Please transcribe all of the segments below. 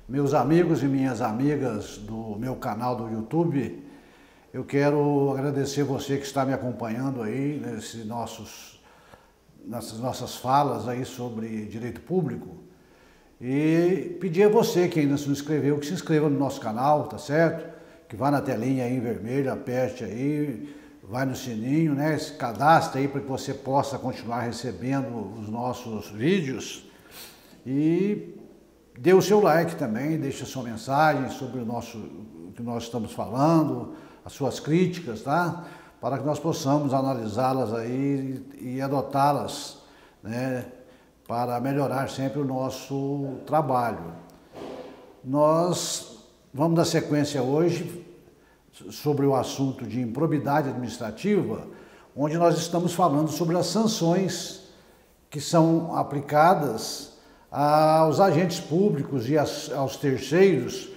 Meus amigos e minhas amigas do meu canal do YouTube, eu quero agradecer você que está me acompanhando aí nessas nossas falas aí sobre direito público e pedir a você que ainda não se inscreveu, que se inscreva no nosso canal, tá certo? Que vá na telinha aí em vermelho, aperte aí, vai no sininho, né? Se cadastre aí para que você possa continuar recebendo os nossos vídeos e dê o seu like também, deixe a sua mensagem sobre o que nós estamos falando, as suas críticas, tá? Para que nós possamos analisá-las aí e adotá-las, né? Para melhorar sempre o nosso trabalho. Nós vamos dar sequência hoje sobre o assunto de improbidade administrativa, onde nós estamos falando sobre as sanções que são aplicadas aos agentes públicos e aos terceiros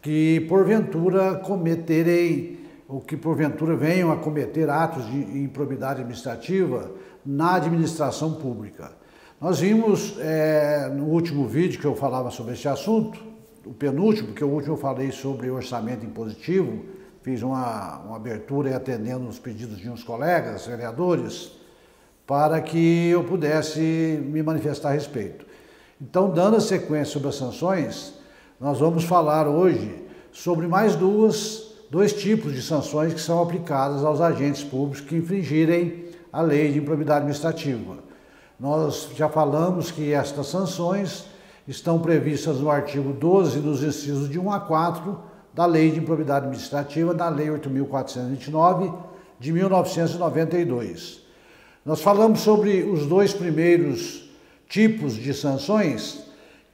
que porventura cometerem, ou que porventura venham a cometer atos de improbidade administrativa na administração pública. Nós vimos no último vídeo que eu falava sobre esse assunto, o penúltimo, porque o último eu falei sobre orçamento impositivo, fiz uma abertura e atendendo os pedidos de uns colegas, vereadores, para que eu pudesse me manifestar a respeito. Então, dando a sequência sobre as sanções, nós vamos falar hoje sobre mais dois tipos de sanções que são aplicadas aos agentes públicos que infringirem a lei de improbidade administrativa. Nós já falamos que estas sanções estão previstas no artigo 12 dos incisos de 1 a 4 da Lei de Improbidade Administrativa, da Lei 8.429 de 1992. Nós falamos sobre os dois primeiros tipos de sanções,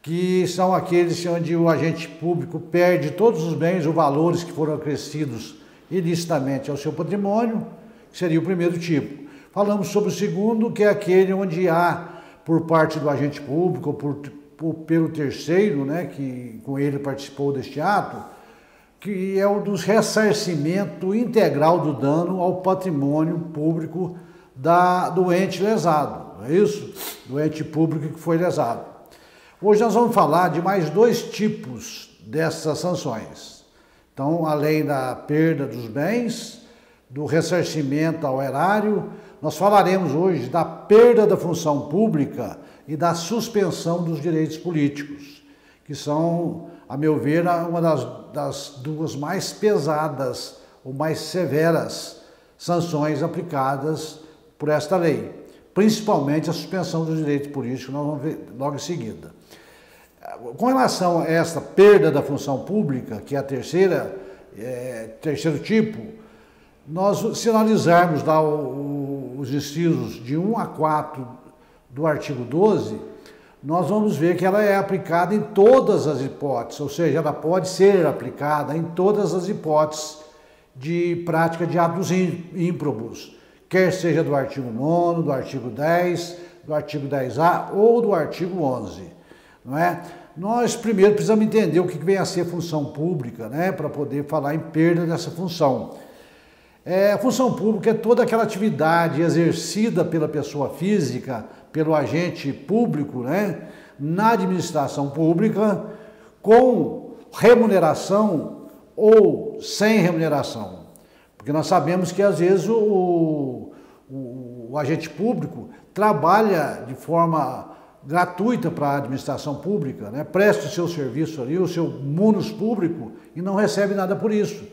que são aqueles onde o agente público perde todos os bens ou valores que foram acrescidos ilicitamente ao seu patrimônio, que seria o primeiro tipo. Falamos sobre o segundo, que é aquele onde há, por parte do agente público ou pelo terceiro, né, que com ele participou deste ato, que é o do ressarcimento integral do dano ao patrimônio público do ente lesado. É isso? Do ente público que foi lesado. Hoje nós vamos falar de mais dois tipos dessas sanções. Então, além da perda dos bens, do ressarcimento ao erário, nós falaremos hoje da perda da função pública e da suspensão dos direitos políticos, que são, a meu ver, uma das duas mais pesadas ou mais severas sanções aplicadas por esta lei. Principalmente a suspensão dos direitos políticos, nós vamos ver logo em seguida. Com relação a esta perda da função pública, que é a terceiro tipo, se analisarmos lá os incisos de 1 a 4 do artigo 12, nós vamos ver que ela é aplicada em todas as hipóteses, ou seja, ela pode ser aplicada em todas as hipóteses de prática de atos ímprobos, quer seja do artigo 9º, do artigo 10, do artigo 10A ou do artigo 11, não é? Nós primeiro precisamos entender o que vem a ser função pública, né, para poder falar em perda dessa função. A função pública é toda aquela atividade exercida pela pessoa física, pelo agente público, né, na administração pública, com remuneração ou sem remuneração. Porque nós sabemos que, às vezes, o agente público trabalha de forma gratuita para a administração pública, né? Presta o seu serviço ali, o seu munus público, e não recebe nada por isso.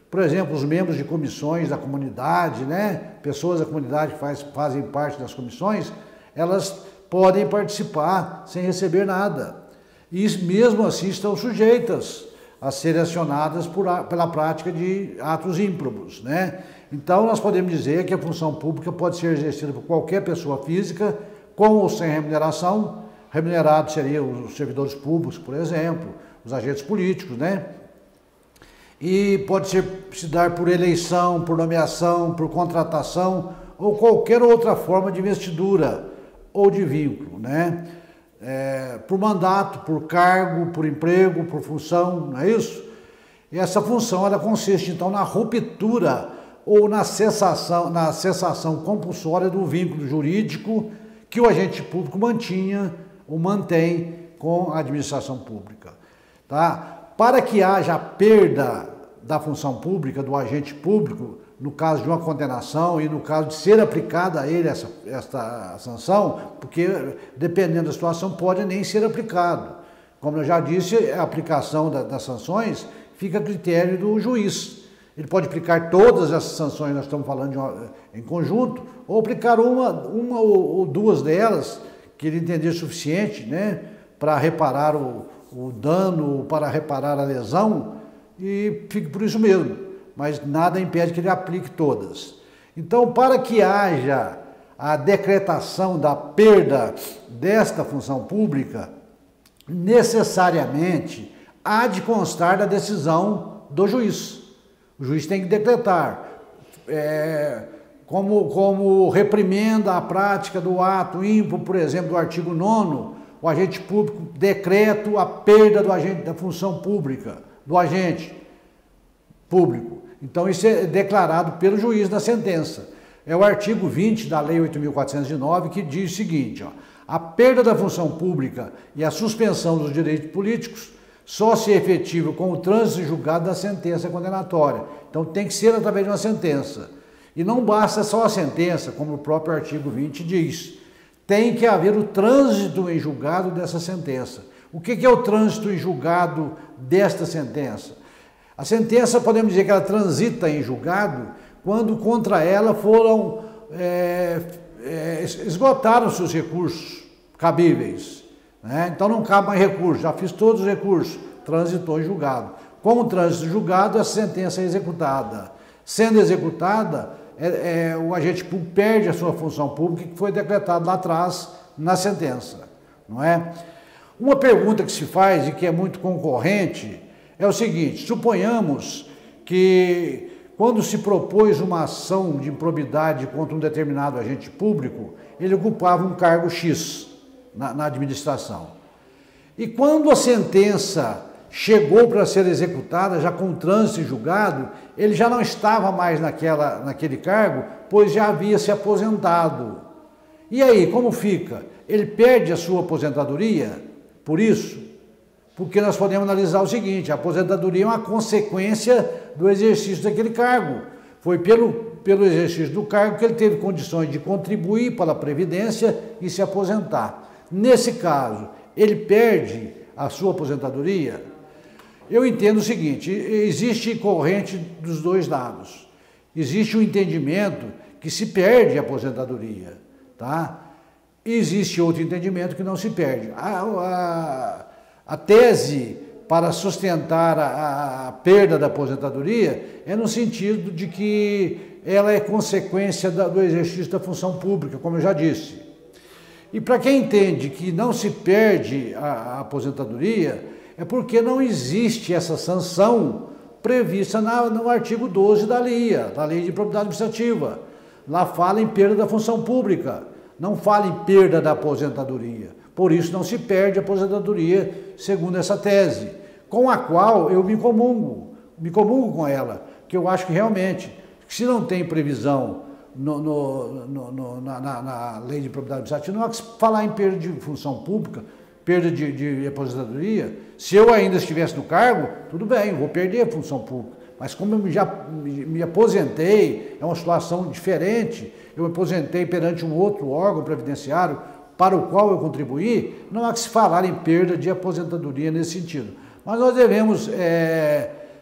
Por exemplo, os membros de comissões da comunidade, né? Pessoas da comunidade que fazem parte das comissões, elas podem participar sem receber nada. E mesmo assim estão sujeitas a serem acionadas pela prática de atos ímprobos, né? Então, nós podemos dizer que a função pública pode ser exercida por qualquer pessoa física, com ou sem remuneração. Remunerados seriam os servidores públicos, por exemplo, os agentes políticos, né? E pode se dar por eleição, por nomeação, por contratação ou qualquer outra forma de investidura ou de vínculo, né? Por mandato, por cargo, por emprego, por função, não é isso? E essa função ela consiste então na ruptura ou na cessação compulsória do vínculo jurídico que o agente público mantinha ou mantém com a administração pública. tá? Para que haja a perda da função pública, do agente público, no caso de uma condenação e no caso de ser aplicada a ele esta sanção, porque dependendo da situação pode nem ser aplicado. Como eu já disse, a aplicação das sanções fica a critério do juiz. Ele pode aplicar todas essas sanções, nós estamos falando em conjunto, ou aplicar uma ou duas delas, que ele entender suficiente, né, para reparar o dano, para reparar a lesão, e fique por isso mesmo. Mas nada impede que ele aplique todas. Então, para que haja a decretação da perda desta função pública, necessariamente há de constar da decisão do juiz. O juiz tem que decretar, como reprimenda a prática do ato ímpio, por exemplo, do artigo 9º, o agente público decreta a perda do agente, da função pública, do agente público. Então, isso é declarado pelo juiz na sentença. É o artigo 20 da Lei 8.409 que diz o seguinte, ó, a perda da função pública e a suspensão dos direitos políticos só se efetiva com o trânsito julgado da sentença condenatória. Então, tem que ser através de uma sentença. E não basta só a sentença, como o próprio artigo 20 diz. Tem que haver o trânsito em julgado dessa sentença. O que é o trânsito em julgado desta sentença? A sentença, podemos dizer que ela transita em julgado quando contra ela foram esgotaram seus recursos cabíveis, né? Então não cabe mais recurso, já fiz todos os recursos, transitou em julgado. Com o trânsito em julgado, a sentença é executada. Sendo executada, o agente público perde a sua função pública que foi decretada lá atrás na sentença, não é? Uma pergunta que se faz e que é muito concorrente é o seguinte: suponhamos que quando se propôs uma ação de improbidade contra um determinado agente público, ele ocupava um cargo X na administração. E quando a sentença chegou para ser executada, já com trânsito e julgado, ele já não estava mais naquele cargo, pois já havia se aposentado. E aí, como fica? Ele perde a sua aposentadoria por isso? Porque nós podemos analisar o seguinte: a aposentadoria é uma consequência do exercício daquele cargo. Foi pelo exercício do cargo que ele teve condições de contribuir para a Previdência e se aposentar. Nesse caso, ele perde a sua aposentadoria? Eu entendo o seguinte: existe corrente dos dois lados. Existe um entendimento que se perde a aposentadoria, tá? E existe outro entendimento que não se perde. A tese para sustentar a perda da aposentadoria é no sentido de que ela é consequência do exercício da função pública, como eu já disse. E para quem entende que não se perde a aposentadoria, é porque não existe essa sanção prevista no artigo 12 da LIA, da Lei de Improbidade Administrativa. Lá fala em perda da função pública, não fala em perda da aposentadoria. Por isso não se perde a aposentadoria, segundo essa tese, com a qual eu me comungo com ela, que eu acho que realmente, se não tem previsão na Lei de Improbidade Administrativa, não há que falar em perda de função pública, perda de aposentadoria. Se eu ainda estivesse no cargo, tudo bem, vou perder a função pública. Mas como eu já me aposentei, é uma situação diferente, eu me aposentei perante um outro órgão previdenciário para o qual eu contribuí, não há que se falar em perda de aposentadoria nesse sentido. Mas nós devemos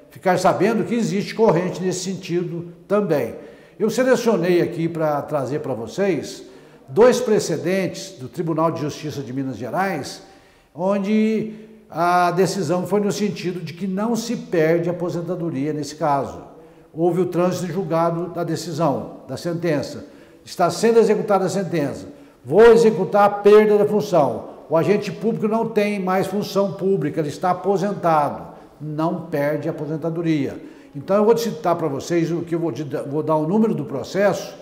ficar sabendo que existe corrente nesse sentido também. Eu selecionei aqui para trazer para vocês 2 precedentes do Tribunal de Justiça de Minas Gerais, onde a decisão foi no sentido de que não se perde a aposentadoria nesse caso. Houve o trânsito julgado da decisão, da sentença. Está sendo executada a sentença. Vou executar a perda da função. O agente público não tem mais função pública, ele está aposentado. Não perde a aposentadoria. Então eu vou citar para vocês o que eu vou dar o número do processo,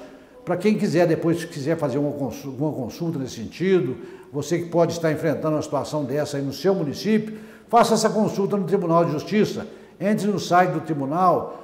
para quem quiser depois quiser fazer uma consulta nesse sentido, você que pode estar enfrentando uma situação dessa aí no seu município, faça essa consulta no Tribunal de Justiça. Entre no site do tribunal,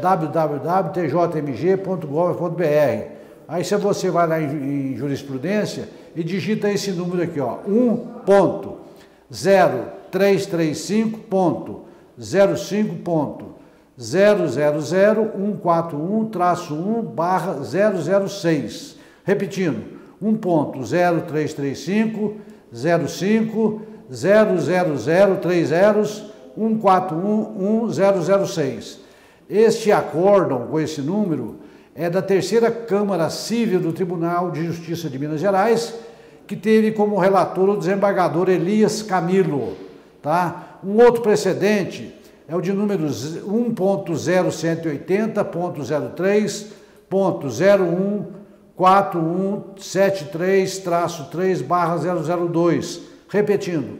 www.tjmg.gov.br. Aí se você vai lá em jurisprudência e digita esse número aqui, ó, 1.0 1.035.005.000.141-1/006. Repetindo, 1.035.005.000.141-1/006. Este acórdão com esse número é da Terceira Câmara Civil do Tribunal de Justiça de Minas Gerais, que teve como relator o desembargador Elias Camilo. Tá? Um outro precedente é o de números 1.0180.003.417173-3/002. Repetindo,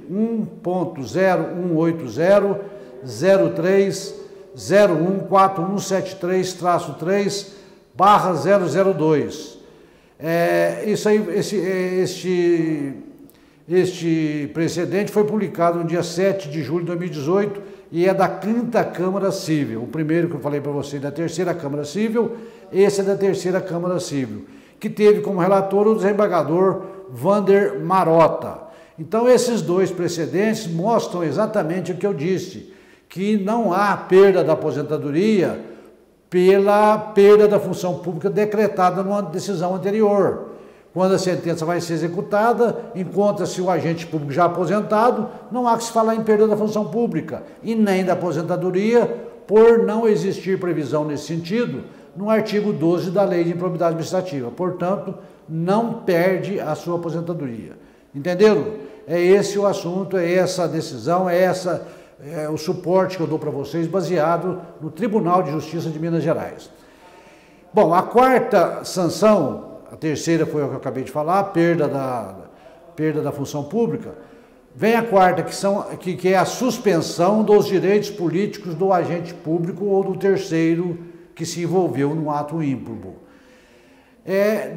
1.01800.03.014173-3/002. Este precedente foi publicado no dia 7 de julho de 2018 e é da 5ª Câmara Civil. O primeiro que eu falei para você é da Terceira Câmara Civil, esse é da Terceira Câmara Civil, que teve como relator o desembargador Vander Marota. Então, esses dois precedentes mostram exatamente o que eu disse, que não há perda da aposentadoria pela perda da função pública decretada numa decisão anterior. Quando a sentença vai ser executada, encontra-se o agente público já aposentado, não há que se falar em perda da função pública e nem da aposentadoria, por não existir previsão nesse sentido no artigo 12 da Lei de Improbidade Administrativa. Portanto, não perde a sua aposentadoria. Entenderam? É esse o assunto, é essa a decisão, é o suporte que eu dou para vocês, baseado no Tribunal de Justiça de Minas Gerais. Bom, a quarta sanção, a terceira foi o que eu acabei de falar, a perda da função pública. Vem a quarta, que é a suspensão dos direitos políticos do agente público ou do terceiro que se envolveu no ato ímprobo.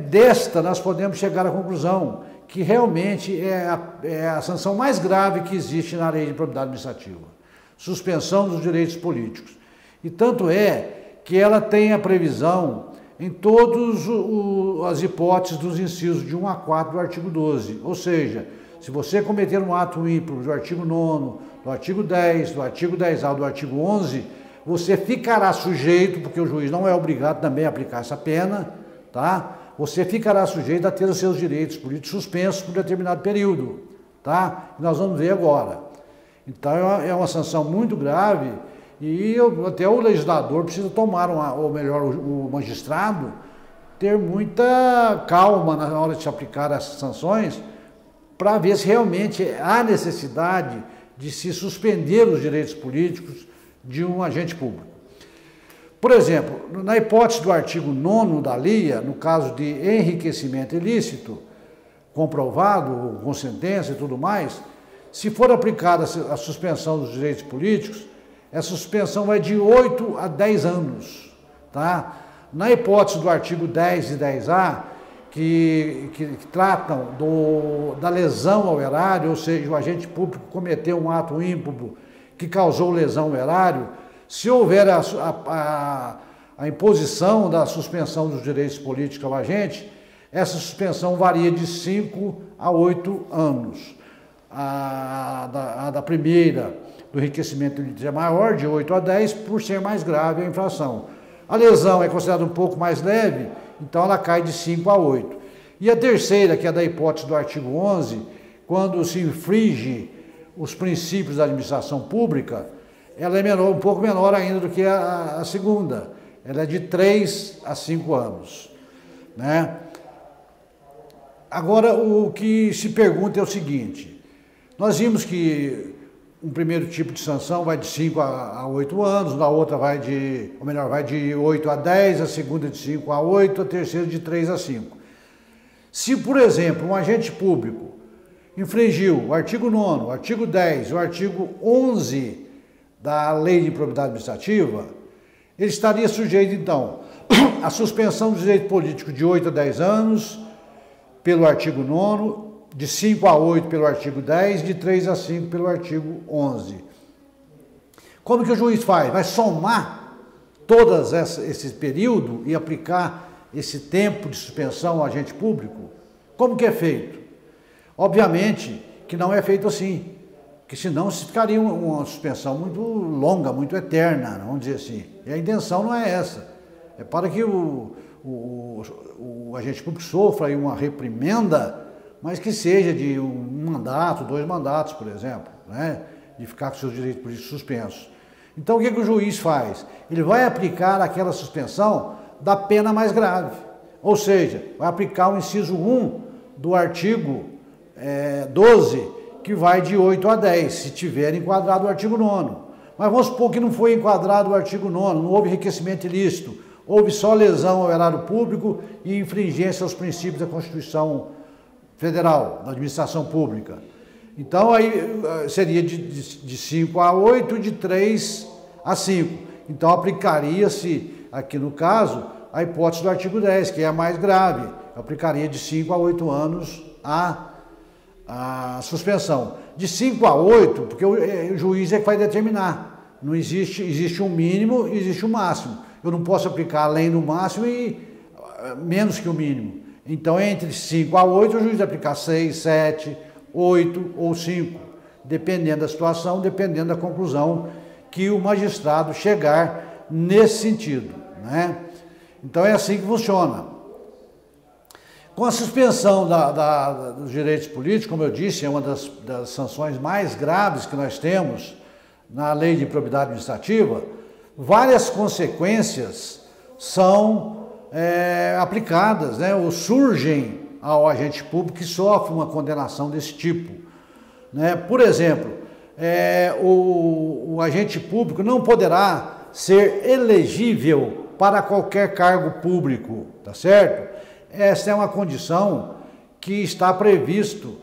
Desta, nós podemos chegar à conclusão que realmente é a sanção mais grave que existe na Lei de Improbidade Administrativa. Suspensão dos direitos políticos. E tanto é que ela tem a previsão em todas as hipóteses dos incisos de 1 a 4 do artigo 12. Ou seja, se você cometer um ato ímprobo do artigo 9º, do artigo 10, do artigo 10A, do artigo 11, você ficará sujeito, porque o juiz não é obrigado também a aplicar essa pena, tá? Você ficará sujeito a ter os seus direitos políticos suspensos por determinado período, tá? Nós vamos ver agora. Então é uma sanção muito grave e até o legislador precisa tomar, ou melhor, o magistrado, ter muita calma na hora de se aplicar essas sanções para ver se realmente há necessidade de se suspender os direitos políticos de um agente público. Por exemplo, na hipótese do artigo 9º da LIA, no caso de enriquecimento ilícito, comprovado, com sentença e tudo mais, se for aplicada a suspensão dos direitos políticos, essa suspensão vai de 8 a 10 anos. Tá? Na hipótese do artigo 10 e 10A, que tratam da lesão ao erário, ou seja, o agente público cometeu um ato ímprobo que causou lesão ao erário, se houver a imposição da suspensão dos direitos políticos ao agente, essa suspensão varia de 5 a 8 anos. A da primeira, do enriquecimento ilícito, é maior, de 8 a 10, por ser mais grave a infração. A lesão é considerada um pouco mais leve, então ela cai de 5 a 8. E a terceira, que é da hipótese do artigo 11, quando se infringe os princípios da administração pública, ela é um pouco menor ainda do que a segunda. Ela é de 3 a 5 anos. Né? Agora, o que se pergunta é o seguinte: nós vimos que um primeiro tipo de sanção vai de 5 a 8 anos, na outra vai de 8 a 10, a segunda de 5 a 8, a terceira de 3 a 5. Se, por exemplo, um agente público infringiu o artigo 9º, o artigo 10, o artigo 11 da Lei de Improbidade Administrativa, ele estaria sujeito, então, à suspensão dos direitos políticos de 8 a 10 anos, pelo artigo 9º, de 5 a 8 pelo artigo 10, de 3 a 5 pelo artigo 11. Como que o juiz faz? Vai somar todos esse período e aplicar esse tempo de suspensão ao agente público? Como que é feito? Obviamente que não é feito assim. porque senão ficaria uma suspensão muito longa, muito eterna, vamos dizer assim. E a intenção não é essa. É para que o agente público sofra aí uma reprimenda, mas que seja de um mandato, 2 mandatos, por exemplo, né? De ficar com seus direitos políticos suspensos. Então o que o juiz faz? Ele vai aplicar aquela suspensão da pena mais grave. Ou seja, vai aplicar o inciso 1 do artigo 12, que vai de 8 a 10, se tiver enquadrado o artigo 9º. Mas vamos supor que não foi enquadrado o artigo 9º, não houve enriquecimento ilícito, houve só lesão ao erário público e infringência aos princípios da Constituição Federal, da administração pública. Então aí seria de 5 a 8, de 3 a 5. Então aplicaria-se, aqui no caso, a hipótese do artigo 10, que é a mais grave. Aplicaria de 5 a 8 anos a suspensão. De 5 a 8, porque o juiz é que vai determinar. Não existe um mínimo e existe um máximo. Eu não posso aplicar além do máximo e menos que o mínimo. Então, entre 5 a 8, o juiz vai aplicar 6, 7, 8 ou 5, dependendo da situação, dependendo da conclusão que o magistrado chegar nesse sentido, né? Então, é assim que funciona. Com a suspensão dos direitos políticos, como eu disse, é uma das sanções mais graves que nós temos na lei de improbidade administrativa, várias consequências são aplicadas, né, ou surgem ao agente público que sofre uma condenação desse tipo, né? Por exemplo, o agente público não poderá ser elegível para qualquer cargo público, tá certo? Essa é uma condição que está previsto,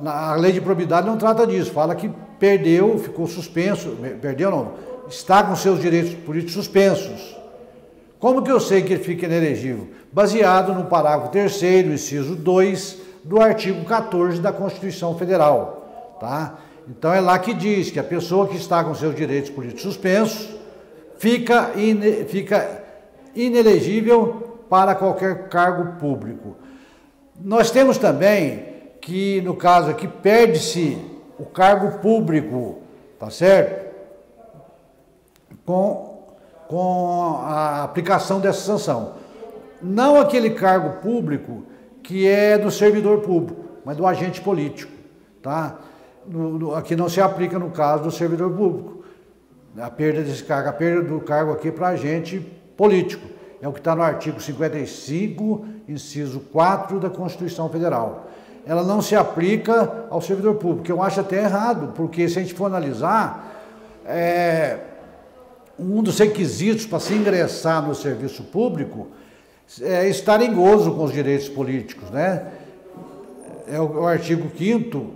a lei de improbidade não trata disso, fala que perdeu, ficou suspenso, perdeu não, está com seus direitos políticos suspensos. Como que eu sei que ele fica inelegível? Baseado no parágrafo 3º, inciso 2, do artigo 14 da Constituição Federal, tá? Então é lá que diz que a pessoa que está com seus direitos políticos suspensos fica inelegível para qualquer cargo público. Nós temos também que, no caso aqui, perde-se o cargo público, tá certo? Com a aplicação dessa sanção. Não aquele cargo público que é do servidor público, mas do agente político, tá? Aqui não se aplica no caso do servidor público. A perda desse cargo, a perda do cargo aqui para agente político. É o que está no artigo 55, inciso 4 da Constituição Federal. Ela não se aplica ao servidor público, eu acho até errado, porque se a gente for analisar, um dos requisitos para se ingressar no serviço público é estar em gozo com os direitos políticos, né? É o artigo 5º,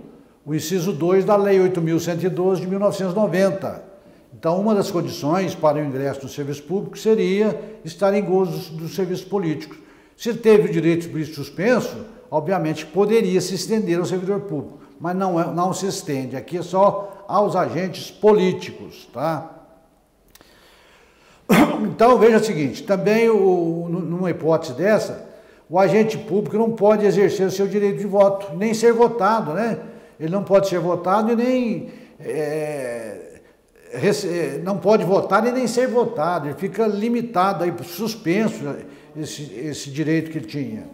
o inciso 2 da Lei 8.112 de 1990. Então, uma das condições para o ingresso no serviço público seria estar em gozo dos serviços políticos. Se teve o direito político suspenso, obviamente poderia se estender ao servidor público, mas não se estende. Aqui é só aos agentes políticos, tá? Então, veja o seguinte, também numa hipótese dessa, o agente público não pode exercer o seu direito de voto, nem ser votado, né? Ele não pode ser votado e nem... não pode votar e nem ser votado, ele fica limitado, aí, suspenso esse direito que ele tinha.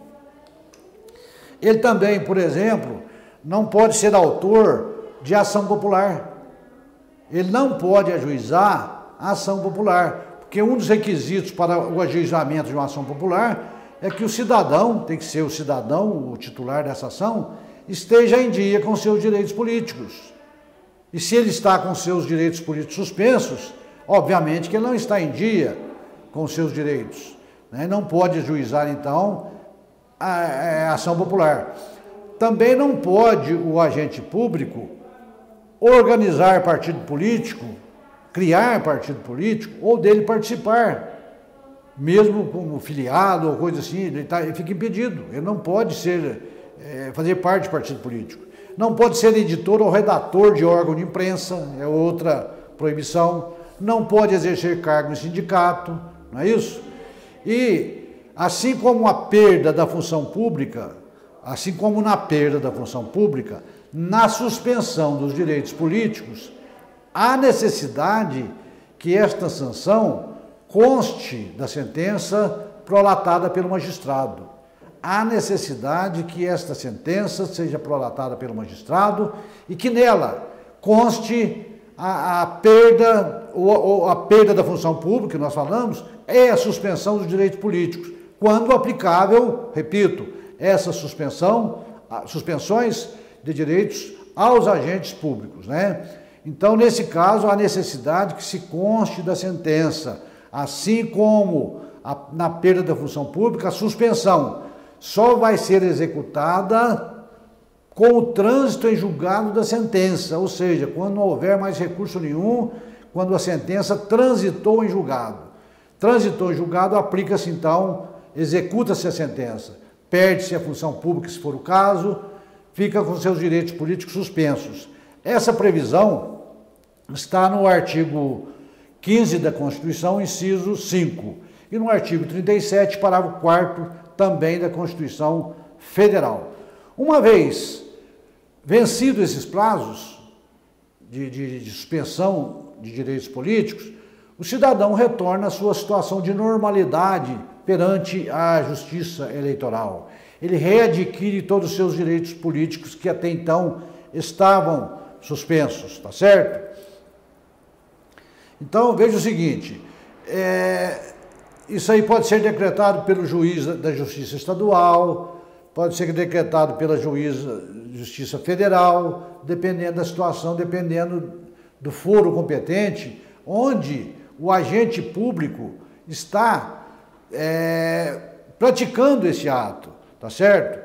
Ele também, por exemplo, não pode ser autor de ação popular. Ele não pode ajuizar a ação popular, porque um dos requisitos para o ajuizamento de uma ação popular é que o cidadão, tem que ser o cidadão, o titular dessa ação, esteja em dia com seus direitos políticos. E se ele está com seus direitos políticos suspensos, obviamente que ele não está em dia com seus direitos, né? Não pode ajuizar, então, a ação popular. Também não pode o agente público organizar partido político, criar partido político ou dele participar, mesmo como filiado ou coisa assim, ele fica impedido, ele não pode fazer parte de partido político. Não pode ser editor ou redator de órgão de imprensa, é outra proibição. Não pode exercer cargo em sindicato, não é isso? E, assim como a perda da função pública, assim como na perda da função pública, na suspensão dos direitos políticos, há necessidade que esta sanção conste da sentença prolatada pelo magistrado. Há necessidade que esta sentença seja prolatada pelo magistrado e que nela conste a perda da função pública, que nós falamos, é a suspensão dos direitos políticos. Quando aplicável, repito, essas suspensões de direitos aos agentes públicos, né? Então, nesse caso, há necessidade que se conste da sentença, assim como na perda da função pública, a suspensão só vai ser executada com o trânsito em julgado da sentença, ou seja, quando não houver mais recurso nenhum, quando a sentença transitou em julgado. Transitou em julgado, aplica-se então, executa-se a sentença, perde-se a função pública, se for o caso, fica com seus direitos políticos suspensos. Essa previsão está no artigo 15 da Constituição, inciso 5, e no artigo 37, parágrafo 4º, também da Constituição Federal. Uma vez vencidos esses prazos de suspensão de direitos políticos, o cidadão retorna à sua situação de normalidade perante a Justiça Eleitoral. Ele readquire todos os seus direitos políticos que até então estavam suspensos, tá certo? Então, veja o seguinte, isso aí pode ser decretado pelo juiz da Justiça Estadual, pode ser decretado pela Justiça Federal, dependendo da situação, dependendo do foro competente, onde o agente público está praticando esse ato, tá certo?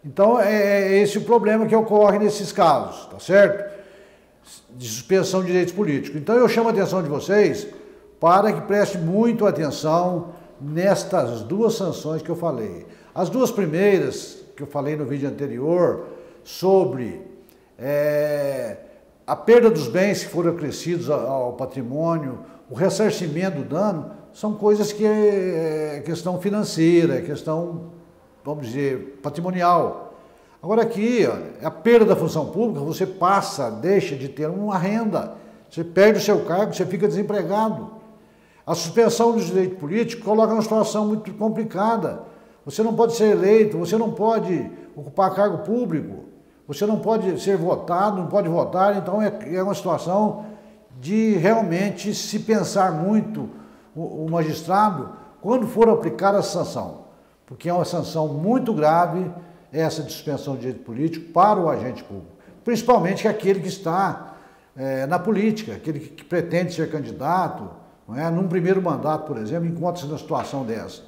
Então, é esse o problema que ocorre nesses casos, tá certo? De suspensão de direitos políticos. Então, eu chamo a atenção de vocês para que preste muito atenção nestas duas sanções que eu falei. As duas primeiras, que eu falei no vídeo anterior, sobre a perda dos bens que foram acrescidos ao patrimônio, o ressarcimento do dano, são coisas que é questão financeira, é questão, vamos dizer, patrimonial. Agora aqui, ó, a perda da função pública, você deixa de ter uma renda, você perde o seu cargo, você fica desempregado. A suspensão dos direitos políticos coloca numa situação muito complicada. Você não pode ser eleito, você não pode ocupar cargo público, você não pode ser votado, não pode votar, então é uma situação de realmente se pensar muito o magistrado quando for aplicar a sanção, porque é uma sanção muito grave essa de suspensão de direito político para o agente público, principalmente aquele que está na política, aquele que pretende ser candidato, não é? Num primeiro mandato, por exemplo, encontra-se numa situação dessa.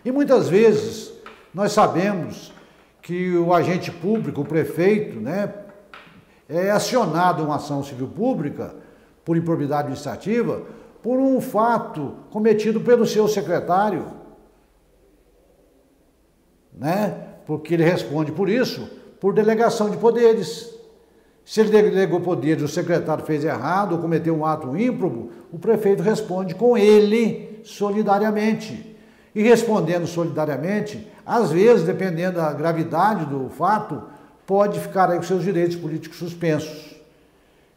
E muitas vezes nós sabemos que o agente público, o prefeito, né, é acionado em uma ação civil pública por improbidade administrativa por um fato cometido pelo seu secretário, né? Porque ele responde por isso, por delegação de poderes. Se ele delegou poderes, o secretário fez errado ou cometeu um ato ímprobo, o prefeito responde com ele solidariamente. E respondendo solidariamente, às vezes, dependendo da gravidade do fato, pode ficar aí com seus direitos políticos suspensos.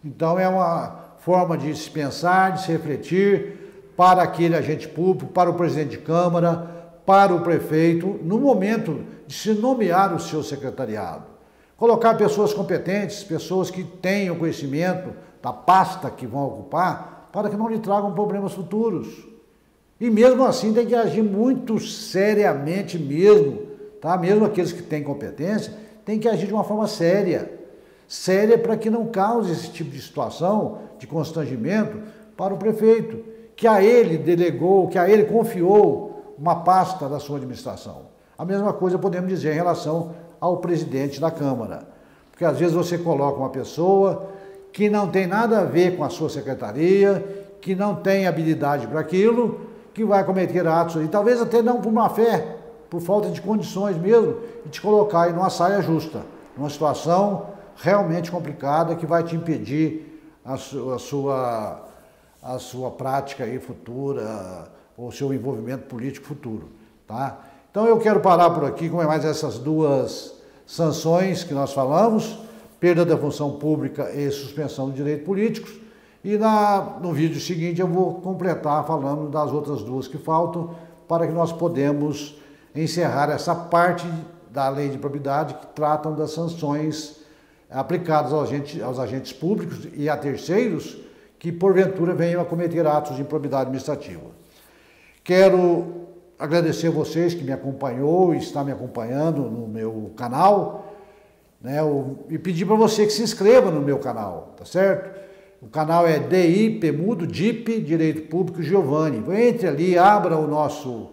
Então é uma forma de se pensar, de se refletir para aquele agente público, para o presidente de Câmara, para o prefeito, no momento de se nomear o seu secretariado. Colocar pessoas competentes, pessoas que tenham conhecimento da pasta que vão ocupar, para que não lhe tragam problemas futuros. E mesmo assim tem que agir muito seriamente mesmo, tá? Mesmo aqueles que têm competência, tem que agir de uma forma séria. Séria para que não cause esse tipo de situação, de constrangimento para o prefeito, que a ele delegou, que a ele confiou uma pasta da sua administração. A mesma coisa podemos dizer em relação ao presidente da Câmara. Porque às vezes você coloca uma pessoa que não tem nada a ver com a sua secretaria, que não tem habilidade para aquilo, que vai cometer atos, e talvez até não por má fé, por falta de condições mesmo, e te colocar aí numa saia justa, numa situação realmente complicada que vai te impedir a sua prática aí futura, ou seu envolvimento político futuro, tá? Então eu quero parar por aqui com mais essas duas sanções que nós falamos, perda da função pública e suspensão de direitos políticos. E no vídeo seguinte eu vou completar falando das outras duas que faltam, para que nós podemos encerrar essa parte da lei de improbidade que tratam das sanções aplicadas aos agentes públicos e a terceiros que porventura venham a cometer atos de improbidade administrativa. Quero agradecer a vocês que me acompanhou e está me acompanhando no meu canal, né, e pedir para você que se inscreva no meu canal, tá certo? O canal é DIP Mudo DIP Direito Público Giovanni. Entre ali, abra o nosso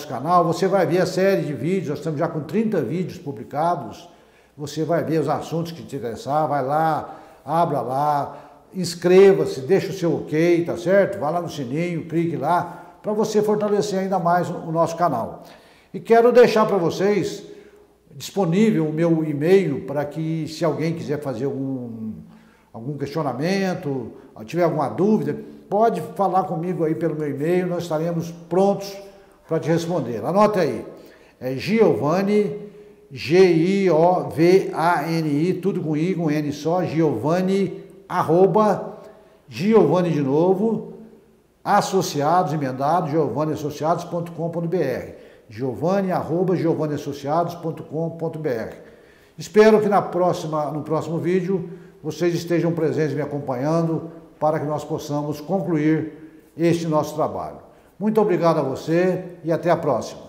canal, você vai ver a série de vídeos, nós estamos já com 30 vídeos publicados, você vai ver os assuntos que te interessar, vai lá, abra lá, inscreva-se, deixa o seu ok, tá certo? Vá lá no sininho, clique lá, para você fortalecer ainda mais o nosso canal. E quero deixar para vocês disponível o meu e-mail para que, se alguém quiser fazer algum questionamento, tiver alguma dúvida, pode falar comigo aí pelo meu e-mail, nós estaremos prontos para te responder. Anote aí, é Giovanni, Giovani, tudo com I, com N só, Giovanni, @Giovanni de novo, associados, emendado, giovanniassociados.com.br, Giovanni, @giovanniassociados.com.br. Espero que no próximo vídeo vocês estejam presentes me acompanhando para que nós possamos concluir este nosso trabalho. Muito obrigado a você e até a próxima.